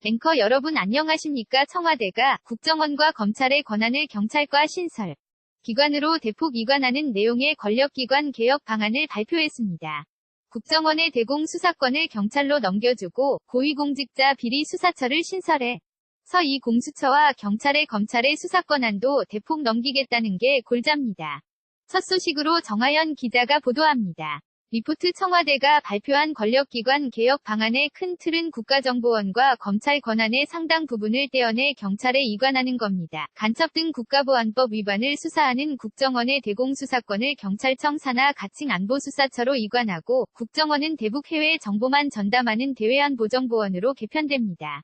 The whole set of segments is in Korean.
앵커 여러분 안녕하십니까? 청와대가 국정원과 검찰의 권한을 경찰과 신설 기관으로 대폭 이관하는 내용의 권력기관 개혁 방안을 발표했습니다. 국정원의 대공 수사권을 경찰로 넘겨주고 고위공직자 비리 수사처를 신설해 서 이 공수처와 경찰의 검찰의 수사권한도 대폭 넘기겠다는 게 골자입니다. 첫 소식으로 정하연 기자가 보도합니다. 리포트 청와대가 발표한 권력기관 개혁 방안의 큰 틀은 국가정보원과 검찰 권한의 상당 부분을 떼어내 경찰에 이관하는 겁니다. 간첩 등 국가보안법 위반을 수사하는 국정원의 대공수사권을 경찰청 산하 가칭 안보수사처로 이관하고 국정원은 대북 해외 정보만 전담하는 대외안보정보원으로 개편됩니다.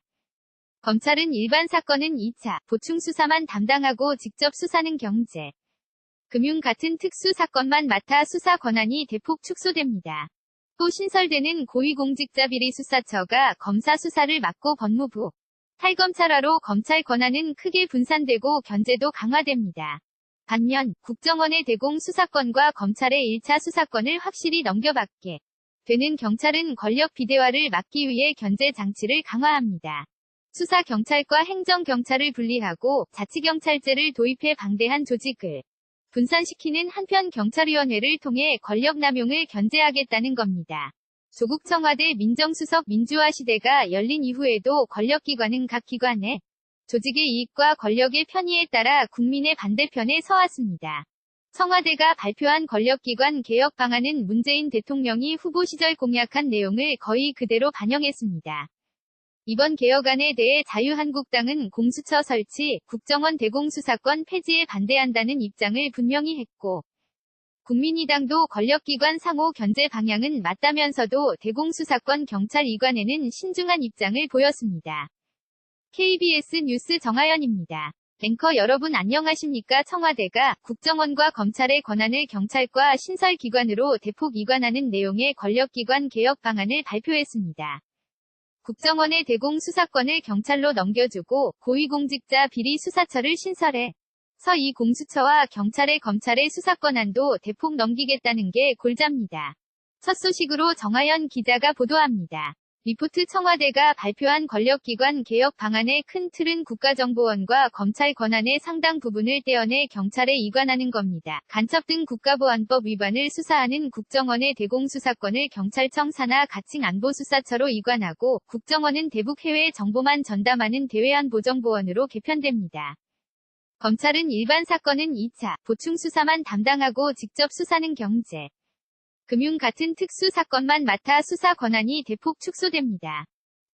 검찰은 일반 사건은 2차, 보충 수사만 담당하고 직접 수사는 경제, 금융 같은 특수 사건만 맡아 수사 권한이 대폭 축소됩니다. 또 신설되는 고위공직자 비리 수사처가 검사 수사를 맡고 법무부, 탈검찰화로 검찰 권한은 크게 분산되고 견제도 강화됩니다. 반면 국정원의 대공 수사권과 검찰의 1차 수사권을 확실히 넘겨받게 되는 경찰은 권력 비대화를 막기 위해 견제 장치를 강화합니다. 수사경찰과 행정경찰을 분리하고 자치경찰제를 도입해 방대한 조직을 분산시키는 한편 경찰위원회를 통해 권력남용을 견제하겠다는 겁니다. 조국 청와대 민정수석 민주화 시대가 열린 이후에도 권력기관은 각 기관의 조직의 이익과 권력의 편의에 따라 국민의 반대편에 서왔습니다. 청와대가 발표한 권력기관 개혁 방안은 문재인 대통령이 후보 시절 공약한 내용을 거의 그대로 반영했습니다. 이번 개혁안에 대해 자유한국당은 공수처 설치, 국정원 대공수사권 폐지에 반대한다는 입장을 분명히 했고, 국민의당도 권력기관 상호 견제 방향은 맞다면서도 대공수사권 경찰 이관에는 신중한 입장을 보였습니다. KBS 뉴스 정하연입니다. 앵커 여러분 안녕하십니까? 청와대가 국정원과 검찰의 권한을 경찰과 신설기관으로 대폭 이관하는 내용의 권력기관 개혁 방안을 발표했습니다. 국정원의 대공 수사권을 경찰로 넘겨주고 고위공직자 비리 수사처를 신설해 서 이 공수처와 경찰의 검찰의 수사권한도 대폭 넘기겠다는 게 골자입니다. 첫 소식으로 정하연 기자가 보도합니다. 리포트 청와대가 발표한 권력기관 개혁 방안의 큰 틀은 국가정보원과 검찰 권한의 상당 부분을 떼어내 경찰에 이관하는 겁니다. 간첩 등 국가보안법 위반을 수사하는 국정원의 대공수사권을 경찰청 산하 가칭 안보수사처로 이관하고 국정원은 대북 해외 정보만 전담하는 대외안보정보원으로 개편됩니다. 검찰은 일반 사건은 2차, 보충 수사만 담당하고 직접 수사는 경제, 금융 같은 특수 사건만 맡아 수사 권한이 대폭 축소됩니다.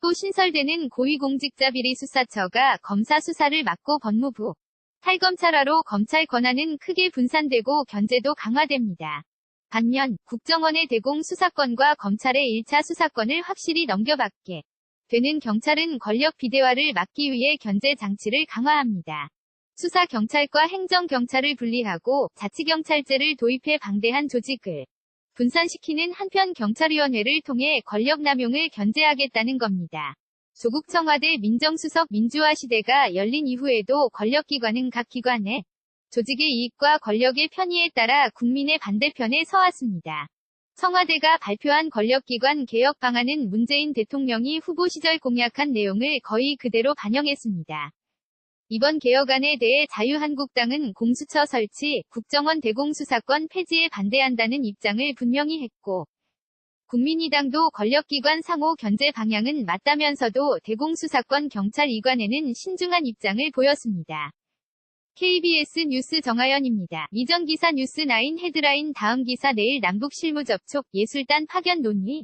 또 신설되는 고위공직자 비리 수사처가 검사 수사를 맡고 법무부, 탈검찰화로 검찰 권한은 크게 분산되고 견제도 강화됩니다. 반면 국정원의 대공 수사권과 검찰의 1차 수사권을 확실히 넘겨받게 되는 경찰은 권력 비대화를 막기 위해 견제 장치를 강화합니다. 수사경찰과 행정경찰을 분리하고 자치경찰제를 도입해 방대한 조직을 분산시키는 한편 경찰위원회를 통해 권력남용을 견제하겠다는 겁니다. 조국 청와대 민정수석 민주화 시대가 열린 이후에도 권력기관은 각 기관의 조직의 이익과 권력의 편의에 따라 국민의 반대편에 서왔습니다. 청와대가 발표한 권력기관 개혁 방안은 문재인 대통령이 후보 시절 공약한 내용을 거의 그대로 반영했습니다. 이번 개혁안에 대해 자유한국당은 공수처 설치, 국정원 대공수사권 폐지에 반대한다는 입장을 분명히 했고, 국민의당도 권력기관 상호 견제 방향은 맞다면서도 대공수사권 경찰 이관에는 신중한 입장을 보였습니다. KBS 뉴스 정하연입니다. 이전 기사 뉴스9 헤드라인 다음 기사 내일 남북 실무 접촉, 예술단 파견 논의.